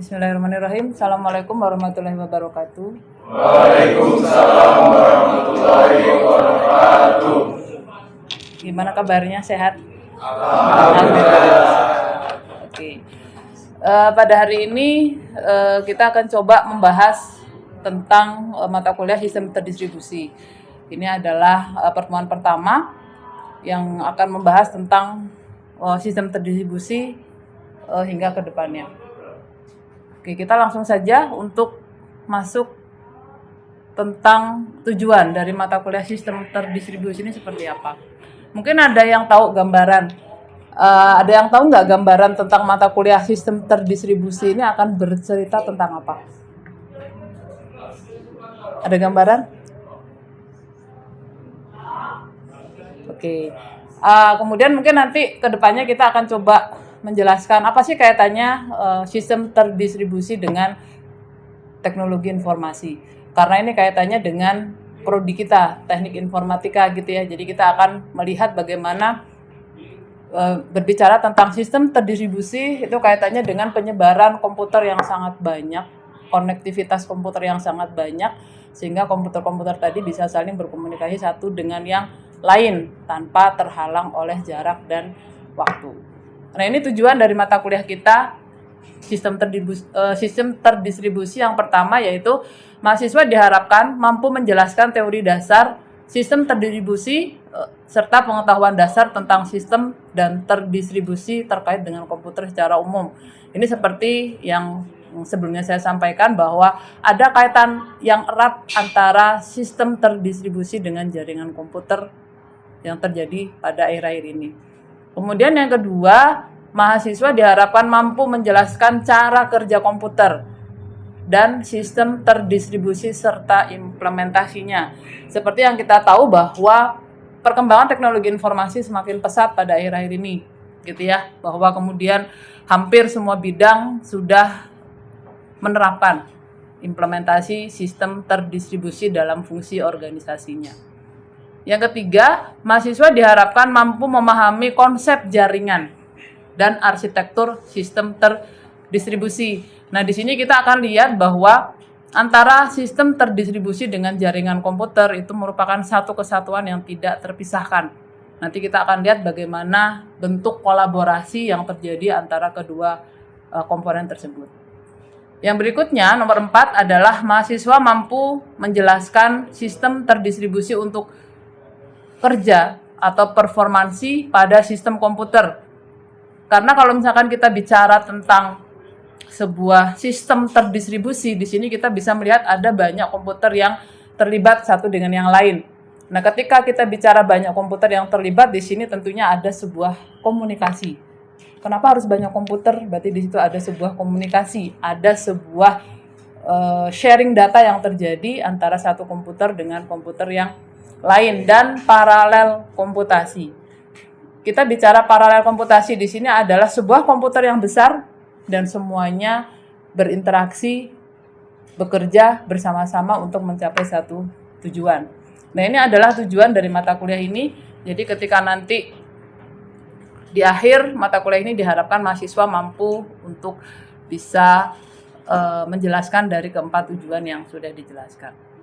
Bismillahirrahmanirrahim. Assalamualaikum warahmatullahi wabarakatuh. Waalaikumsalam warahmatullahi wabarakatuh. Gimana kabarnya? Sehat? Alhamdulillah. Oke. Pada hari ini kita akan coba membahas tentang mata kuliah sistem terdistribusi. Ini adalah pertemuan pertama yang akan membahas tentang sistem terdistribusi hingga ke depannya. Oke, kita langsung saja untuk masuk tentang tujuan dari mata kuliah sistem terdistribusi ini seperti apa. Mungkin ada yang tahu gambaran, ada yang tahu nggak gambaran tentang mata kuliah sistem terdistribusi ini akan bercerita tentang apa? Ada gambaran? Oke. Kemudian mungkin nanti ke depannya kita akan coba menjelaskan apa sih kaitannya sistem terdistribusi dengan teknologi informasi. Karena ini kaitannya dengan prodi kita, teknik informatika gitu ya. Jadi kita akan melihat bagaimana berbicara tentang sistem terdistribusi itu kaitannya dengan penyebaran komputer yang sangat banyak, konektivitas komputer yang sangat banyak, sehingga komputer-komputer tadi bisa saling berkomunikasi satu dengan yang lain tanpa terhalang oleh jarak dan waktu. Nah, ini tujuan dari mata kuliah kita sistem terdistribusi yang pertama, yaitu mahasiswa diharapkan mampu menjelaskan teori dasar sistem terdistribusi serta pengetahuan dasar tentang sistem dan terdistribusi terkait dengan komputer secara umum. Ini seperti yang sebelumnya saya sampaikan bahwa ada kaitan yang erat antara sistem terdistribusi dengan jaringan komputer yang terjadi pada akhir-akhir ini. Kemudian yang kedua, mahasiswa diharapkan mampu menjelaskan cara kerja komputer dan sistem terdistribusi serta implementasinya. Seperti yang kita tahu bahwa perkembangan teknologi informasi semakin pesat pada akhir-akhir ini, gitu ya, bahwa kemudian hampir semua bidang sudah menerapkan implementasi sistem terdistribusi dalam fungsi organisasinya. Yang ketiga, mahasiswa diharapkan mampu memahami konsep jaringan dan arsitektur sistem terdistribusi. Nah, di sini kita akan lihat bahwa antara sistem terdistribusi dengan jaringan komputer itu merupakan satu kesatuan yang tidak terpisahkan. Nanti kita akan lihat bagaimana bentuk kolaborasi yang terjadi antara kedua komponen tersebut. Yang berikutnya, nomor 4 adalah mahasiswa mampu menjelaskan sistem terdistribusi untuk kerja atau performansi pada sistem komputer. Karena kalau misalkan kita bicara tentang sebuah sistem terdistribusi, di sini kita bisa melihat ada banyak komputer yang terlibat satu dengan yang lain. Nah, ketika kita bicara banyak komputer yang terlibat, di sini tentunya ada sebuah komunikasi. Kenapa harus banyak komputer? Berarti di situ ada sebuah komunikasi, ada sebuah sharing data yang terjadi antara satu komputer dengan komputer yang lain dan paralel komputasi. Kita bicara paralel komputasi di sini adalah sebuah komputer yang besar dan semuanya berinteraksi, bekerja bersama-sama untuk mencapai satu tujuan. Nah, ini adalah tujuan dari mata kuliah ini. Jadi ketika nanti di akhir mata kuliah ini diharapkan mahasiswa mampu untuk bisa menjelaskan dari keempat tujuan yang sudah dijelaskan.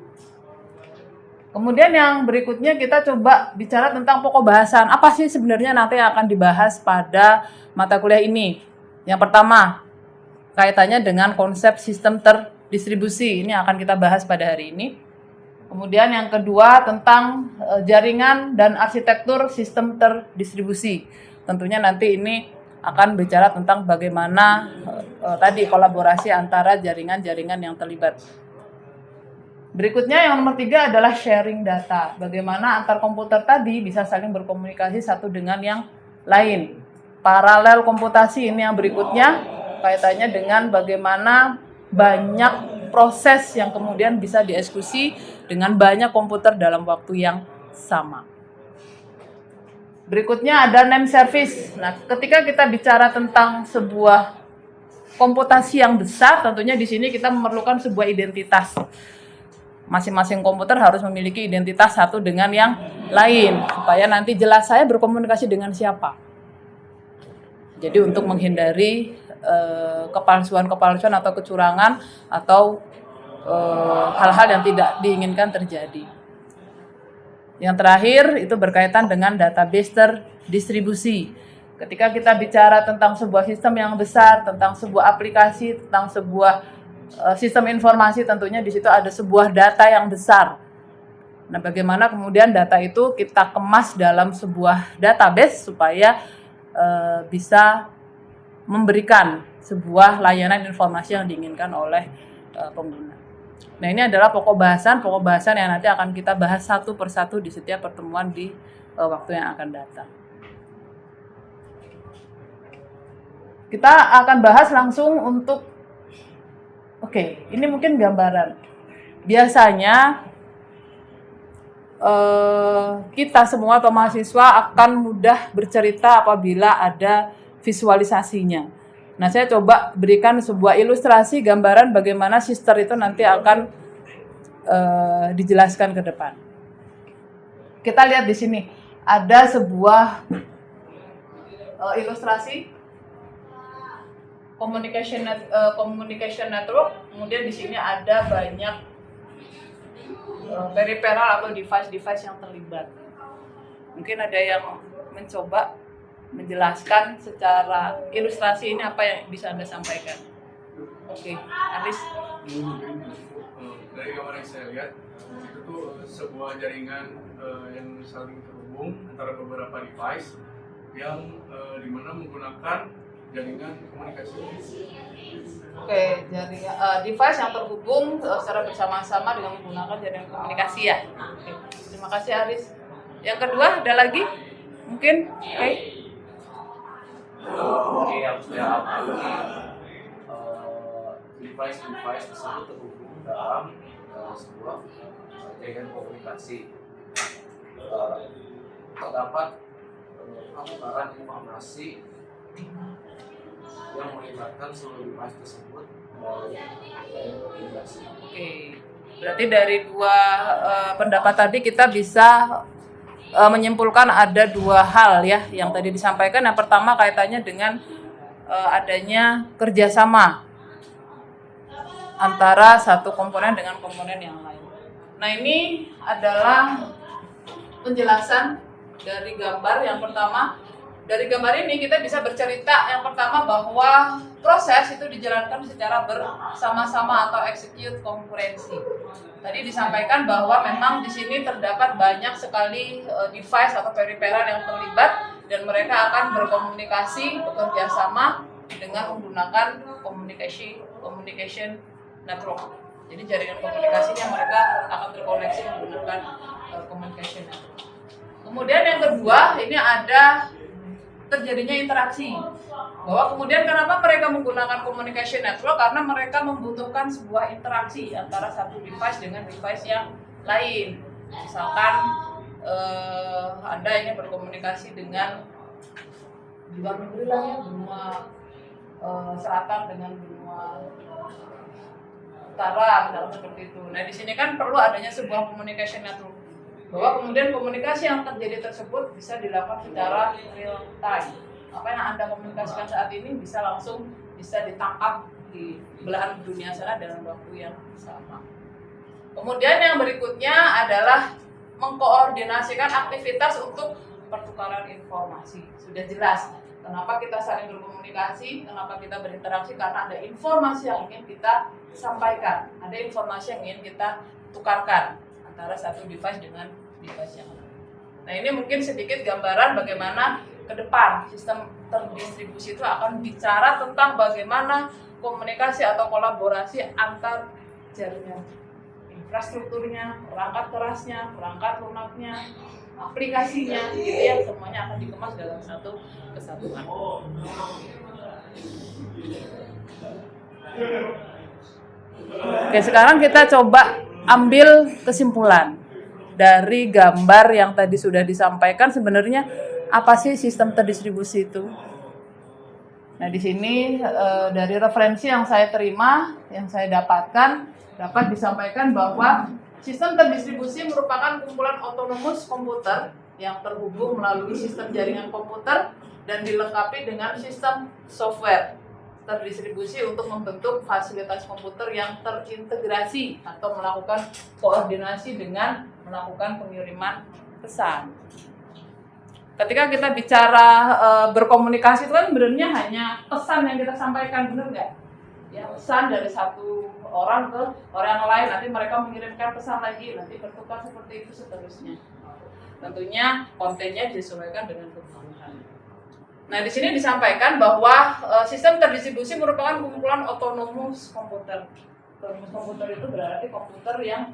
Kemudian yang berikutnya kita coba bicara tentang pokok bahasan. Apa sih sebenarnya nanti yang akan dibahas pada mata kuliah ini? Yang pertama, kaitannya dengan konsep sistem terdistribusi. Ini akan kita bahas pada hari ini. Kemudian yang kedua tentang jaringan dan arsitektur sistem terdistribusi. Tentunya nanti ini akan bicara tentang bagaimana tadi kolaborasi antara jaringan-jaringan yang terlibat. Berikutnya yang nomor 3 adalah sharing data. Bagaimana antar komputer tadi bisa saling berkomunikasi satu dengan yang lain. Paralel komputasi ini yang berikutnya kaitannya dengan bagaimana banyak proses yang kemudian bisa dieksekusi dengan banyak komputer dalam waktu yang sama. Berikutnya ada name service. Nah, ketika kita bicara tentang sebuah komputasi yang besar, tentunya di sini kita memerlukan sebuah identitas. Masing-masing komputer harus memiliki identitas satu dengan yang lain supaya nanti jelas saya berkomunikasi dengan siapa. Jadi untuk menghindari kepalsuan-kepalsuan atau kecurangan atau hal-hal yang tidak diinginkan terjadi. Yang terakhir itu berkaitan dengan database terdistribusi. Ketika kita bicara tentang sebuah sistem yang besar, tentang sebuah aplikasi, tentang sebuah sistem informasi, tentunya di situ ada sebuah data yang besar. Nah, bagaimana kemudian data itu kita kemas dalam sebuah database supaya bisa memberikan sebuah layanan informasi yang diinginkan oleh pengguna. Nah, ini adalah pokok bahasan yang nanti akan kita bahas satu persatu di setiap pertemuan di waktu yang akan datang. Kita akan bahas langsung untuk, ini mungkin gambaran. Biasanya kita semua atau mahasiswa akan mudah bercerita apabila ada visualisasinya. Nah, saya coba berikan sebuah ilustrasi gambaran bagaimana sister itu nanti akan dijelaskan ke depan. Kita lihat di sini ada sebuah ilustrasi communication network. Kemudian di sini ada banyak peripheral atau device yang terlibat. Mungkin ada yang mencoba menjelaskan secara ilustrasi ini apa yang bisa Anda sampaikan. Aris. Dari gambar yang saya lihat, itu tuh sebuah jaringan yang saling terhubung antara beberapa device yang dimana menggunakan jaringan komunikasi. Jaringan device yang terhubung secara bersama-sama dengan menggunakan jaringan komunikasi ya. Terima kasih Aris. Yang kedua ada lagi? Mungkin? Yang saya amati device tersebut terhubung dalam sebuah jaringan komunikasi. Terdapat pertukaran informasi yang melibatkan seluruh device tersebut melalui jaringan komunikasi. Berarti dari dua pendapat tadi kita bisa menyimpulkan ada dua hal ya yang tadi disampaikan. Yang pertama kaitannya dengan adanya kerjasama antara satu komponen dengan komponen yang lain. Nah, ini adalah penjelasan dari gambar yang pertama. Dari gambar ini kita bisa bercerita yang pertama bahwa proses itu dijalankan secara bersama-sama atau execute konkurensi. Tadi disampaikan bahwa memang di sini terdapat banyak sekali device atau peripheral yang terlibat dan mereka akan berkomunikasi, bekerja sama dengan menggunakan communication network. Jadi jaringan komunikasinya mereka akan terkoneksi menggunakan communication network. Kemudian yang kedua, ini ada terjadinya interaksi. Bahwa kemudian kenapa mereka menggunakan communication network? Karena mereka membutuhkan sebuah interaksi antara satu device dengan device yang lain. Misalkan Anda ingin berkomunikasi dengan di luar negeri lah ya, benua selatan dengan benua utara, misalnya seperti itu. Nah, di sini kan perlu adanya sebuah communication network. Bahwa kemudian komunikasi yang terjadi tersebut bisa dilakukan secara real time. Apa yang Anda komunikasikan saat ini bisa langsung ditangkap di belahan dunia sana dalam waktu yang sama. Kemudian yang berikutnya adalah mengkoordinasikan aktivitas untuk pertukaran informasi. Sudah jelas kenapa kita saling berkomunikasi, kenapa kita berinteraksi, karena ada informasi yang ingin kita sampaikan, ada informasi yang ingin kita tukarkan antara satu device dengan device yang lain. Nah, ini mungkin sedikit gambaran bagaimana ke depan sistem terdistribusi itu akan bicara tentang bagaimana komunikasi atau kolaborasi antar jaringan, infrastrukturnya, perangkat kerasnya, perangkat lunaknya, aplikasinya, gitu ya, semuanya akan dikemas dalam satu kesatuan. Oke, sekarang kita coba ambil kesimpulan dari gambar yang tadi sudah disampaikan. Sebenarnya apa sih sistem terdistribusi itu? Nah, di sini dari referensi yang saya terima, yang saya dapatkan, dapat disampaikan bahwa sistem terdistribusi merupakan kumpulan otonomus komputer yang terhubung melalui sistem jaringan komputer dan dilengkapi dengan sistem software terdistribusi untuk membentuk fasilitas komputer yang terintegrasi atau melakukan koordinasi dengan melakukan pengiriman pesan. Ketika kita bicara berkomunikasi itu kan sebenarnya hanya pesan yang kita sampaikan, benar nggak? Ya, pesan dari satu orang ke orang lain, nanti mereka mengirimkan pesan lagi, nanti bertukar seperti itu seterusnya. Tentunya kontennya disesuaikan dengan kebutuhan. Nah, di sini disampaikan bahwa sistem terdistribusi merupakan kumpulan otonomus komputer. Otonomus komputer itu berarti komputer yang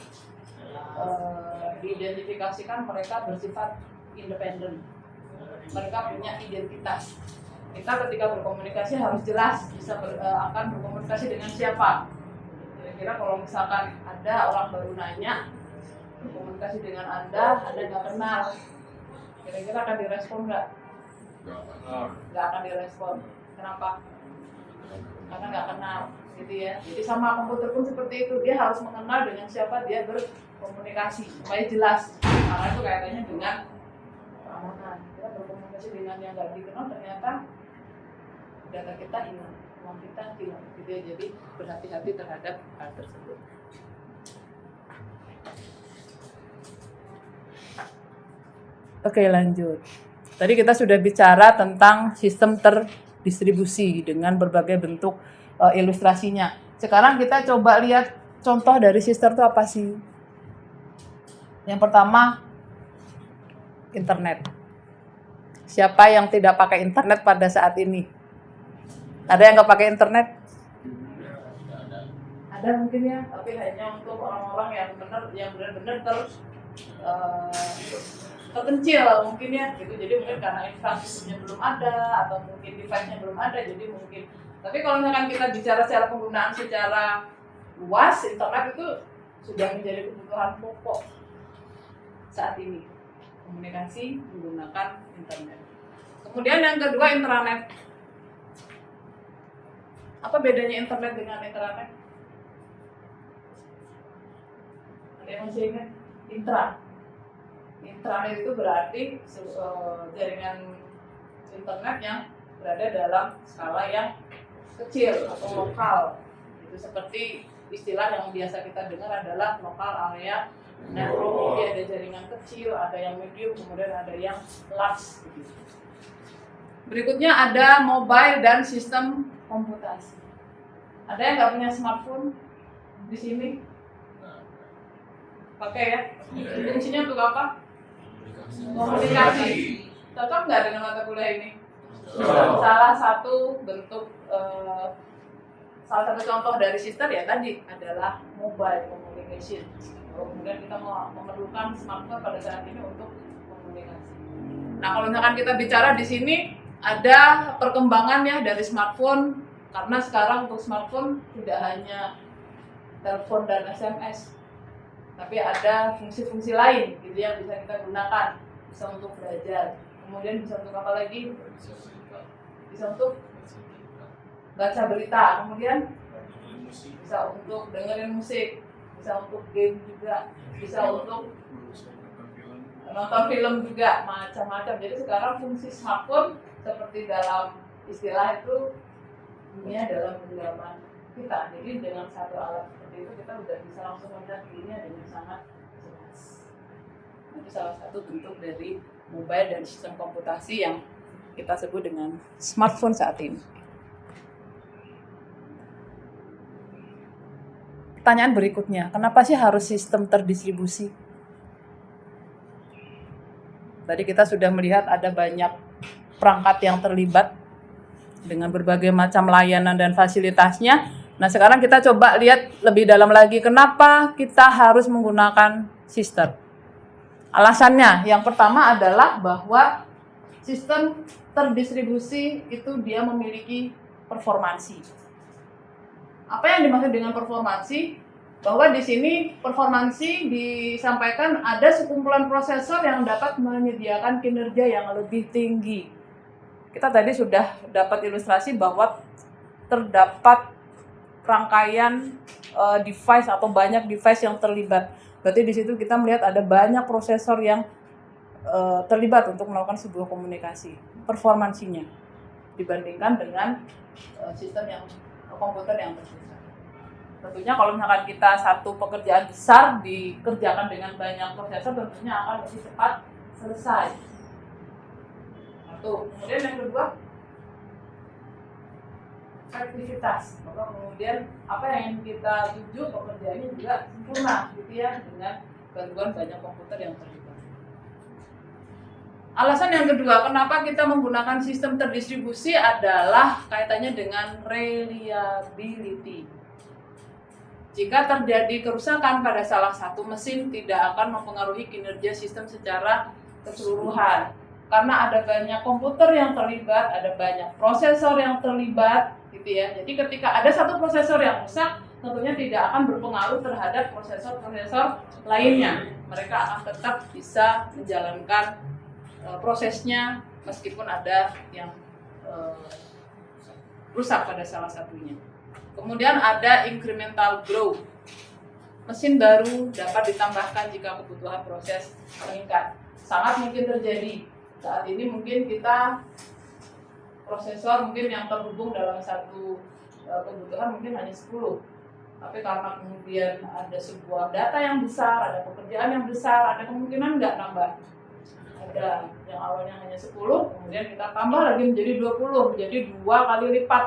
diidentifikasikan mereka bersifat independen. Mereka punya identitas. Kita ketika berkomunikasi harus jelas bisa akan berkomunikasi dengan siapa. Kira-kira kalau misalkan ada orang baru nanya berkomunikasi dengan Anda nggak kenal, kira-kira akan direspon nggak? Nggak akan direspon. Kenapa? Karena nggak kenal, gitu ya. Jadi sama komputer pun seperti itu, dia harus mengenal dengan siapa dia berkomunikasi supaya jelas. Karena itu kaitannya dengan keamanan. Kita berkomunikasi dengan yang nggak dikenal, ternyata data kita hilang, uang kita hilang, gitu ya. Jadi berhati-hati terhadap hal tersebut. Oke, lanjut. Tadi kita sudah bicara tentang sistem terdistribusi dengan berbagai bentuk ilustrasinya. Sekarang kita coba lihat contoh dari sistem itu apa sih? Yang pertama, internet. Siapa yang tidak pakai internet pada saat ini? Ada yang nggak pakai internet? Ada mungkin ya, tapi hanya untuk orang-orang yang benar-benar terpencil mungkin ya, gitu. Jadi mungkin karena infrastrukturnya belum ada atau mungkin device-nya belum ada, jadi mungkin. Tapi kalau misalkan kita bicara secara penggunaan secara luas, internet itu sudah menjadi kebutuhan pokok saat ini. Komunikasi menggunakan internet. Kemudian yang kedua, intranet. Apa bedanya internet dengan intranet? Ada yang masih ingat? Intranet itu berarti jaringan internet yang berada dalam skala yang kecil atau lokal. Itu seperti istilah yang biasa kita dengar adalah lokal area network. Jadi ada jaringan kecil, ada yang medium, kemudian ada yang large. Berikutnya ada mobile dan sistem komputasi. Ada yang nggak punya smartphone di sini? Pakai ya? Fungsinya untuk apa? Komunikasi. Cocok nggak dengan mata kuliah ini? Salah satu bentuk, salah satu contoh dari sistem ya tadi adalah mobile communication. Kemudian kita memerlukan smartphone pada saat ini untuk komunikasi. Nah, kalau misalkan kita bicara di sini ada perkembangan ya dari smartphone, karena sekarang untuk smartphone tidak hanya telepon dan SMS, tapi ada fungsi-fungsi lain gitu yang bisa kita gunakan. Bisa untuk belajar, kemudian bisa untuk apa lagi? Bisa untuk baca berita, kemudian bisa untuk dengerin musik, bisa untuk game juga, bisa untuk nonton film juga, macam-macam. Jadi sekarang fungsi smartphone seperti dalam istilah itu dunia dalam genggaman kita. Jadi dengan satu alat seperti itu kita udah bisa langsung melihat dirinya dengan sangat jelas. Itu salah satu bentuk dari mobile dan sistem komputasi yang kita sebut dengan smartphone saat ini. Pertanyaan berikutnya, kenapa sih harus sistem terdistribusi? Tadi kita sudah melihat ada banyak perangkat yang terlibat dengan berbagai macam layanan dan fasilitasnya. Nah, sekarang kita coba lihat lebih dalam lagi kenapa kita harus menggunakan sistem. Alasannya, yang pertama adalah bahwa sistem terdistribusi itu dia memiliki performansi. Apa yang dimaksud dengan performansi? Bahwa di sini performansi disampaikan ada sekumpulan prosesor yang dapat menyediakan kinerja yang lebih tinggi. Kita tadi sudah dapat ilustrasi bahwa terdapat rangkaian device atau banyak device yang terlibat. Berarti di situ kita melihat ada banyak prosesor yang terlibat untuk melakukan sebuah komunikasi. performansinya dibandingkan dengan sistem yang komputer yang terpisah. Tentunya kalau misalkan kita satu pekerjaan besar dikerjakan dengan banyak prosesor, tentunya akan lebih cepat selesai. Satu. Kemudian yang kedua, efektivitas. Maka kemudian apa yang ingin kita tuju pekerjaannya juga sempurna, gitu ya, dengan bantuan banyak komputer yang terlibat. Alasan yang kedua, kenapa kita menggunakan sistem terdistribusi adalah kaitannya dengan reliability. Jika terjadi kerusakan pada salah satu mesin, tidak akan mempengaruhi kinerja sistem secara keseluruhan. Karena ada banyak komputer yang terlibat, ada banyak prosesor yang terlibat, gitu ya. Jadi ketika ada satu prosesor yang rusak, tentunya tidak akan berpengaruh terhadap prosesor-prosesor lainnya. Mereka akan tetap bisa menjalankan prosesnya meskipun ada yang rusak pada salah satunya. Kemudian ada incremental growth. Mesin baru dapat ditambahkan jika kebutuhan proses meningkat. Sangat mungkin terjadi. Saat ini mungkin kita prosesor mungkin yang terhubung dalam satu kebutuhan mungkin hanya 10. Tapi karena kemudian ada sebuah data yang besar, ada pekerjaan yang besar, ada kemungkinan nggak nambah. Ada yang awalnya hanya 10, kemudian kita tambah lagi menjadi 20, menjadi 2 kali lipat.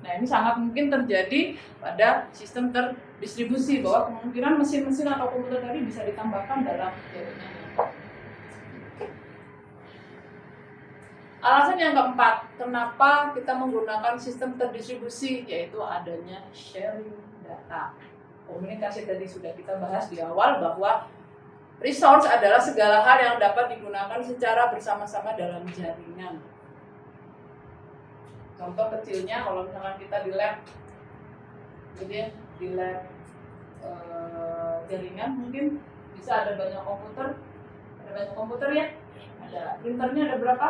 Nah, ini sangat mungkin terjadi pada sistem terdistribusi, bahwa kemungkinan mesin-mesin atau komputer tadi bisa ditambahkan dalam jaringan. Alasan yang keempat, kenapa kita menggunakan sistem terdistribusi, yaitu adanya sharing data. Komunikasi tadi sudah kita bahas di awal bahwa resource adalah segala hal yang dapat digunakan secara bersama-sama dalam jaringan. Contoh kecilnya kalau misalkan kita di lab, jadi di lab jaringan mungkin bisa ada banyak komputer ya. Ada printernya ada berapa?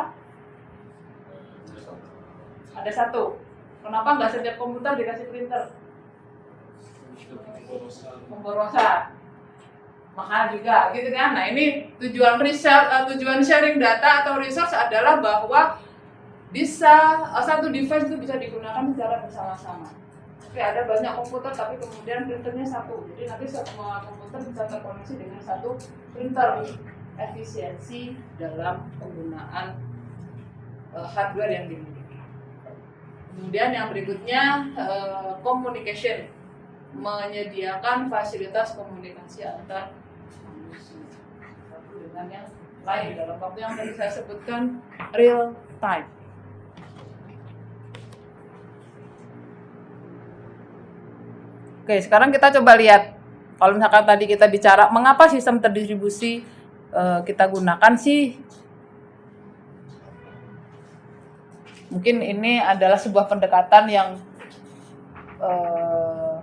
Ada 1. Kenapa nggak setiap komputer dikasih printer? Pemborosan. Mahal juga, gitu kan? Nah, ini tujuan sharing data atau resource adalah bahwa bisa satu device itu bisa digunakan secara bersama-sama. Oke, ada banyak komputer tapi kemudian printernya 1. Jadi nanti semua komputer bisa terkoneksi dengan satu printer. Efisiensi dalam penggunaan hardware yang dimiliki. Kemudian yang berikutnya communication, menyediakan fasilitas komunikasi antar manusia satu dengan yang lain dalam waktu yang tadi saya sebutkan real time. Oke, sekarang kita coba lihat. Kalau misalkan tadi kita bicara mengapa sistem terdistribusi kita gunakan sih. Mungkin ini adalah sebuah pendekatan yang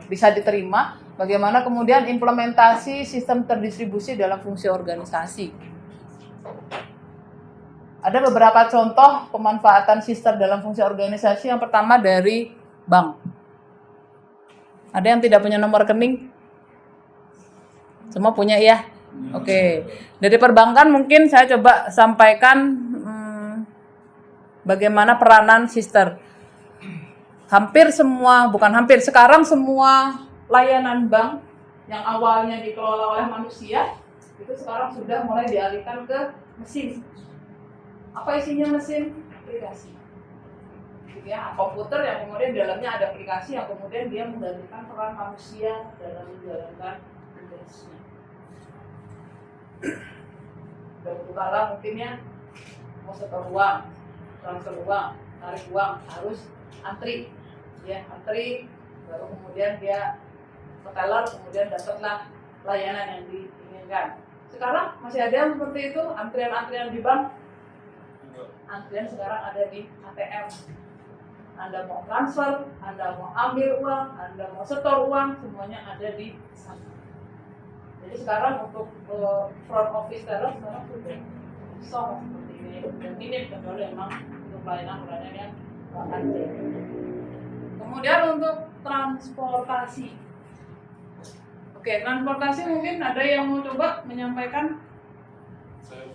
bisa diterima. Bagaimana kemudian implementasi sistem terdistribusi dalam fungsi organisasi. Ada beberapa contoh pemanfaatan sistem dalam fungsi organisasi. Yang pertama dari bank. Ada yang tidak punya nomor rekening? Semua punya ya? Oke. Dari perbankan mungkin saya coba sampaikan bagaimana peranan sister. Sekarang semua layanan bank yang awalnya dikelola oleh manusia, itu sekarang sudah mulai dialihkan ke mesin. Apa isinya mesin? Aplikasi. Ya, komputer yang kemudian di dalamnya ada aplikasi yang kemudian dia menggantikan peran manusia dalam menjalankan tugasnya. Beberapa kala mungkin ya mau setor uang, transfer uang, tarik uang harus antri, ya antri, baru kemudian dia ke teller, kemudian dapatlah layanan yang diinginkan. Sekarang masih ada yang seperti itu, antrian-antrian di bank. Antrian sekarang ada di ATM. Anda mau transfer, Anda mau ambil uang, Anda mau setor uang, semuanya ada di sana. Jadi sekarang untuk front office teller sekarang sudah soft seperti ini, dan minim kecuali memang untuk pelayanan yang antri. Kemudian untuk transportasi. Oke, transportasi mungkin ada yang mau coba menyampaikan? Saya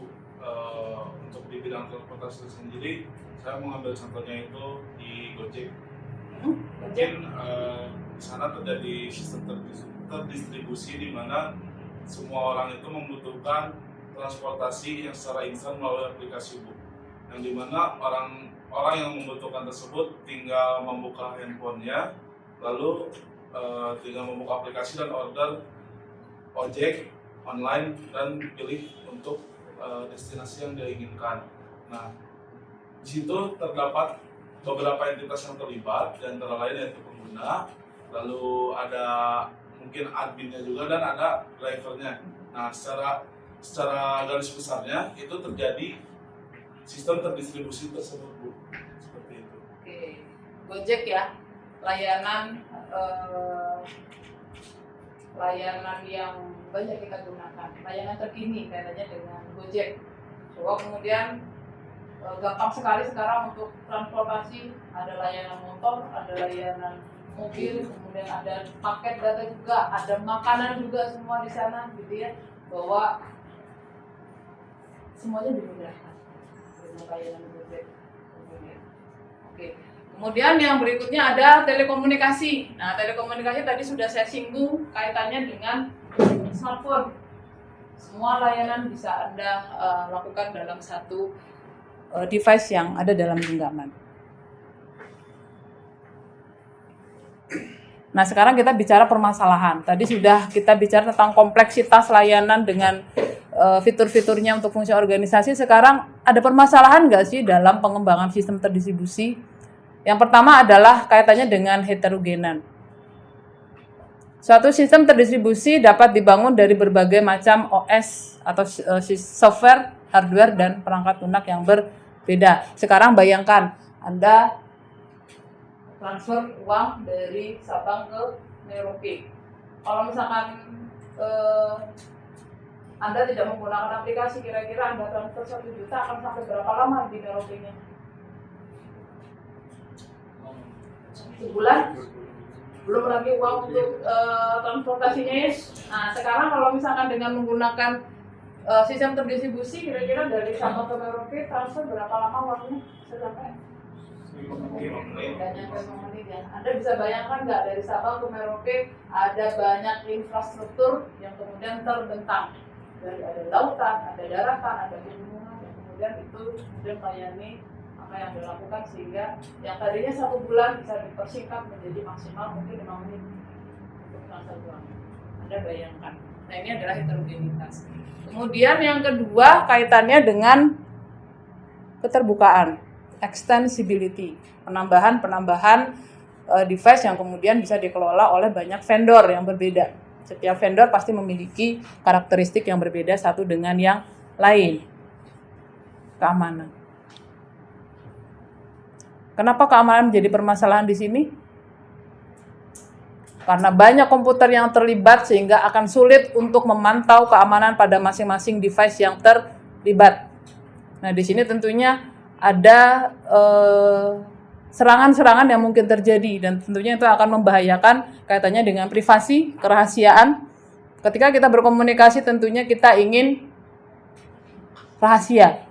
untuk di di bidang transportasi sendiri, saya mengambil contohnya itu di Gojek. Mungkin di sana terjadi sistem terdistribusi di mana semua orang itu membutuhkan transportasi yang secara instan melalui aplikasi Book, yang dimana orang yang membutuhkan tersebut tinggal membuka handphonenya, lalu tinggal membuka aplikasi dan order ojek online dan pilih untuk destinasi yang dia inginkan. Nah, di situ terdapat beberapa entitas yang terlibat, dan antara lain yaitu pengguna, lalu ada mungkin adminnya juga, dan ada drivernya. Nah, secara garis besarnya itu terjadi sistem terdistribusi tersebut, Bu. Seperti itu. Oke, Gojek ya, layanan yang banyak kita gunakan, layanan terkini kaitannya dengan Gojek. Bahwa kemudian gampang sekali sekarang untuk transportasi, ada layanan motor, ada layanan mobil, kemudian ada paket data juga, ada makanan juga, semua di sana gitu ya, bahwa semuanya dimudahkan dengan layanan Gojek. Oke. Kemudian yang berikutnya ada telekomunikasi. Nah, telekomunikasi tadi sudah saya singgung kaitannya dengan smartphone. Semua layanan bisa Anda lakukan dalam satu device yang ada dalam genggaman. Nah, sekarang kita bicara permasalahan. Tadi sudah kita bicara tentang kompleksitas layanan dengan fitur-fiturnya untuk fungsi organisasi. Sekarang ada permasalahan nggak sih dalam pengembangan sistem terdistribusi? Yang pertama adalah kaitannya dengan heterogenan. Suatu sistem terdistribusi dapat dibangun dari berbagai macam OS atau software, hardware, dan perangkat lunak yang berbeda. Sekarang bayangkan, Anda transfer uang dari Sabang ke Merauke. Kalau misalkan Anda tidak menggunakan aplikasi, kira-kira Anda transfer 1 juta akan sampai berapa lama di Merauke-nya? Sebulan? Belum lagi uang untuk transportasinya ya. Nah, sekarang kalau misalkan dengan menggunakan sistem terdistribusi, kira-kira dari Sabang ke Merauke transfer berapa lama waktunya? Sampai 5 menit ya. Anda bisa bayangkan nggak, dari Sabang ke Merauke ada banyak infrastruktur yang kemudian terbentang. Dari ada lautan, ada daratan, ada pegunungan, yang kemudian itu kemudian melayani apa yang dilakukan, sehingga yang tadinya 1 bulan bisa dipersingkat menjadi maksimal mungkin 5 menit untuk transfer uang. Anda bayangkan. Nah, ini adalah heterogenitas. Kemudian yang kedua kaitannya dengan keterbukaan, extensibility, penambahan device yang kemudian bisa dikelola oleh banyak vendor yang berbeda. Setiap vendor pasti memiliki karakteristik yang berbeda satu dengan yang lain. Keamanan. Kenapa keamanan menjadi permasalahan di sini? Karena banyak komputer yang terlibat sehingga akan sulit untuk memantau keamanan pada masing-masing device yang terlibat. Nah, di sini tentunya ada serangan-serangan yang mungkin terjadi, dan tentunya itu akan membahayakan kaitannya dengan privasi, kerahasiaan. Ketika kita berkomunikasi tentunya kita ingin rahasia.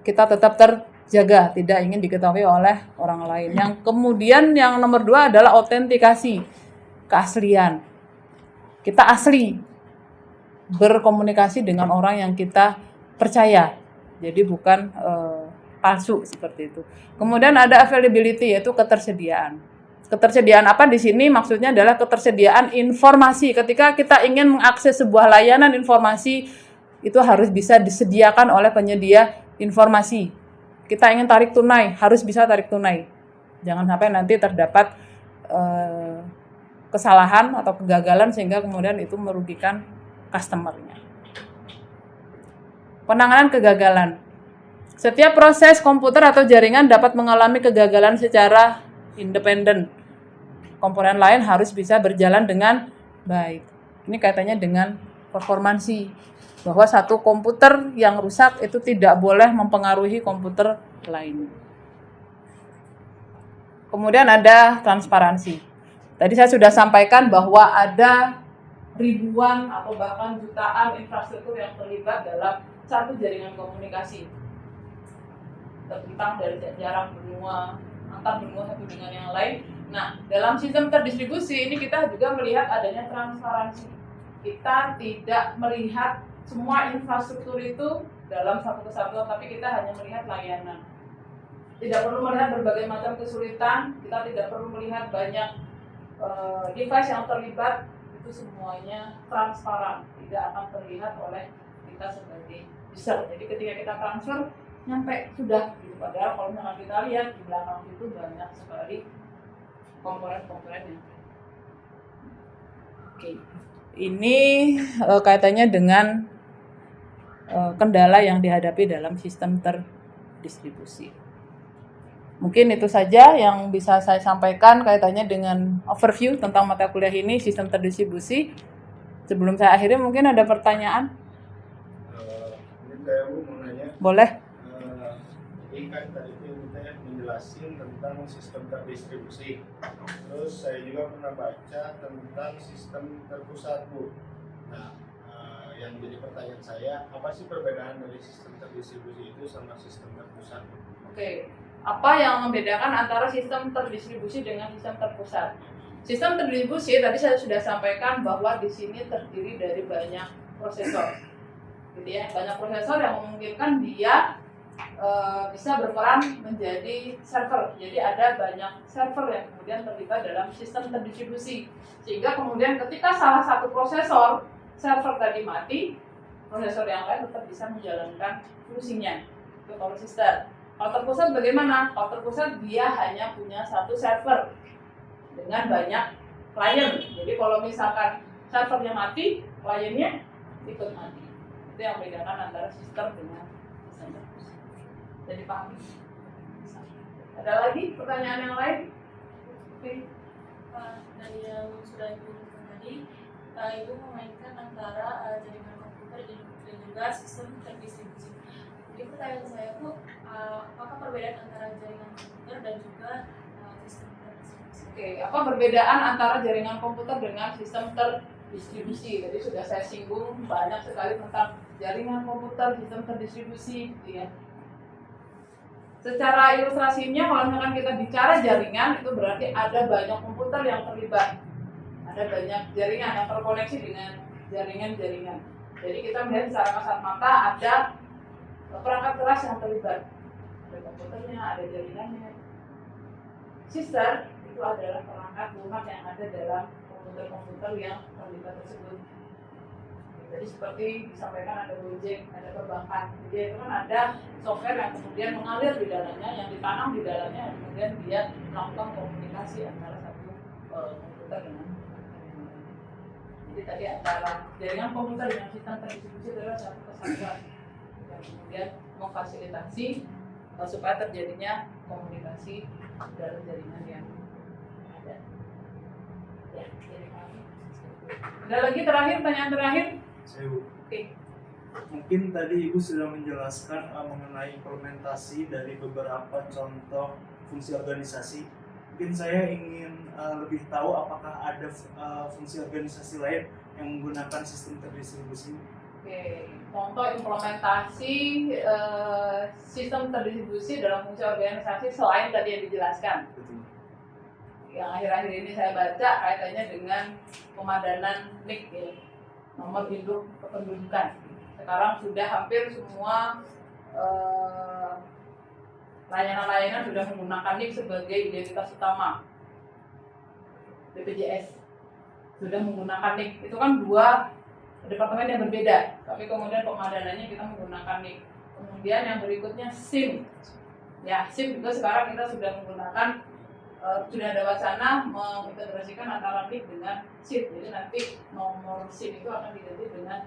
Kita tetap terjaga, tidak ingin diketahui oleh orang lain. Yang kemudian yang nomor 2 adalah autentikasi, keaslian. Kita asli berkomunikasi dengan orang yang kita percaya. Jadi bukan palsu seperti itu. Kemudian ada availability, yaitu ketersediaan. Ketersediaan apa di sini? Maksudnya adalah ketersediaan informasi. Ketika kita ingin mengakses sebuah layanan informasi, itu harus bisa disediakan oleh penyedia informasi. Kita ingin tarik tunai, harus bisa tarik tunai. Jangan sampai nanti terdapat kesalahan atau kegagalan sehingga kemudian itu merugikan customer-nya. Penanganan kegagalan. Setiap proses komputer atau jaringan dapat mengalami kegagalan secara independen. Komponen lain harus bisa berjalan dengan baik. Ini kaitannya dengan performansi. Bahwa satu komputer yang rusak itu tidak boleh mempengaruhi komputer lain. Kemudian ada transparansi. Tadi saya sudah sampaikan bahwa ada ribuan atau bahkan jutaan infrastruktur yang terlibat dalam satu jaringan komunikasi. terbentang dari jarak benua, antar benua satu dengan yang lain. Nah, dalam sistem terdistribusi ini kita juga melihat adanya transparansi. Kita tidak melihat semua infrastruktur itu dalam satu kesatuan, tapi kita hanya melihat layanan. Tidak perlu melihat berbagai macam kesulitan, kita tidak perlu melihat banyak device yang terlibat, itu semuanya transparan, tidak akan terlihat oleh kita sebagai user. Jadi ketika kita transfer, nyampe sudah. Padahal kalau misalkan kita lihat di belakang itu banyak sekali komponen-komponennya. Oke, ini kaitannya dengan kendala yang dihadapi dalam sistem terdistribusi. Mungkin itu saja yang bisa saya sampaikan kaitannya dengan overview tentang mata kuliah ini, sistem terdistribusi. Sebelum saya akhiri, mungkin ada pertanyaan? Ini saya mau nanya. Boleh. Ini kan tadi itu kita menjelaskan tentang sistem terdistribusi. Terus saya juga pernah baca tentang sistem terpusat, Bu. Nah, yang jadi pertanyaan saya, apa sih perbedaan dari sistem terdistribusi itu sama sistem terpusat? Oke. Apa yang membedakan antara sistem terdistribusi dengan sistem terpusat? Sistem terdistribusi tadi saya sudah sampaikan bahwa di sini terdiri dari banyak prosesor, gitu ya. Banyak prosesor yang memungkinkan dia bisa berperan menjadi server. Jadi ada banyak server yang kemudian terlibat dalam sistem terdistribusi. Sehingga kemudian ketika salah satu prosesor server tadi mati, prosesor yang lain tetap bisa menjalankan fungsinya. Itu kalau sistem. Kalau terpusat bagaimana? Kalau terpusat dia hanya punya satu server dengan banyak klien. Jadi kalau misalkan servernya mati, kliennya ikut mati. Itu yang membedakan antara sistem dengan sistem terpusat. Jadi paham? Ada lagi pertanyaan yang lain? Oke. Dari yang sudah Ibu tadi, Ibu memainkan antara jaringan komputer dan juga sistem terdistribusi. Jadi pertanyaan saya tuh, apa perbedaan antara jaringan komputer dan juga sistem terdistribusi? Oke, apa perbedaan antara jaringan komputer dengan sistem terdistribusi? Jadi sudah saya singgung banyak sekali tentang jaringan komputer, sistem terdistribusi, gitu ya. Secara ilustrasinya, kalau misalkan kita bicara jaringan, itu berarti ada banyak komputer yang terlibat. Ada banyak jaringan yang terkoneksi dengan jaringan-jaringan. Jadi kita melihat secara kasat mata ada perangkat keras yang terlibat. Ada komputernya, ada jaringannya. Sistem itu adalah perangkat lunak yang ada dalam komputer-komputer yang terlibat tersebut. Jadi seperti disampaikan ada Gojek, ada perbankan. Jadi itu kan ada software yang kemudian mengalir di dalamnya, yang ditanam di dalamnya, kemudian dia melakukan komunikasi antara satu komputer dengan jadi tadi antara jaringan komputer dengan sistem terdistribusi adalah satu kesatuan yang kemudian memfasilitasi supaya terjadinya komunikasi dalam jaringan yang ada. Ya, jadi ada lagi terakhir, pertanyaan terakhir? Oke. Mungkin tadi Ibu sudah menjelaskan mengenai implementasi dari beberapa contoh fungsi organisasi. Mungkin saya ingin lebih tahu apakah ada fungsi organisasi lain yang menggunakan sistem terdistribusi. Oke, contoh implementasi sistem terdistribusi dalam fungsi organisasi selain tadi yang dijelaskan. Betul. Yang akhir-akhir ini saya baca kaitannya dengan pemadanan NIK, ya, nomor induk kependudukan. Sekarang sudah hampir semua layanan-layanan sudah menggunakan NIK sebagai identitas utama. BPJS sudah menggunakan NIK. Itu kan dua departemen yang berbeda, tapi kemudian pemadanannya kita menggunakan NIK. Kemudian yang berikutnya SIM. Ya, SIM juga sekarang kita sudah menggunakan, sudah ada wacana mengintegrasikan antara NIK dengan SIM. Jadi nanti nomor SIM itu akan diganti dengan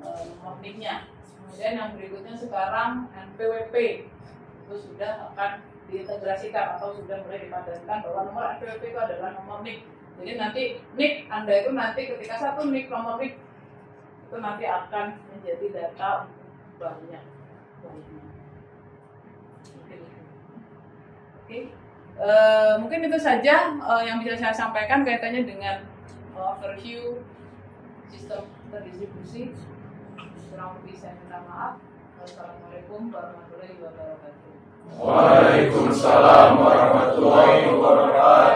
nomor NIK-nya. Kemudian yang berikutnya sekarang NPWP itu sudah akan diintegrasikan atau sudah mulai dipadankan bahwa nomor NPWP itu adalah nomor NIK. Jadi nanti NIK Anda itu nanti ketika satu NIK nomor NIK itu nanti akan menjadi data banyak. Oke. Mungkin itu saja yang bisa saya sampaikan kaitannya dengan overview sistem terdistribusi. Kurang lebih saya minta maaf. Wassalamualaikum warahmatullahi wabarakatuh. Waalaikumsalam warahmatullahi wabarakatuh.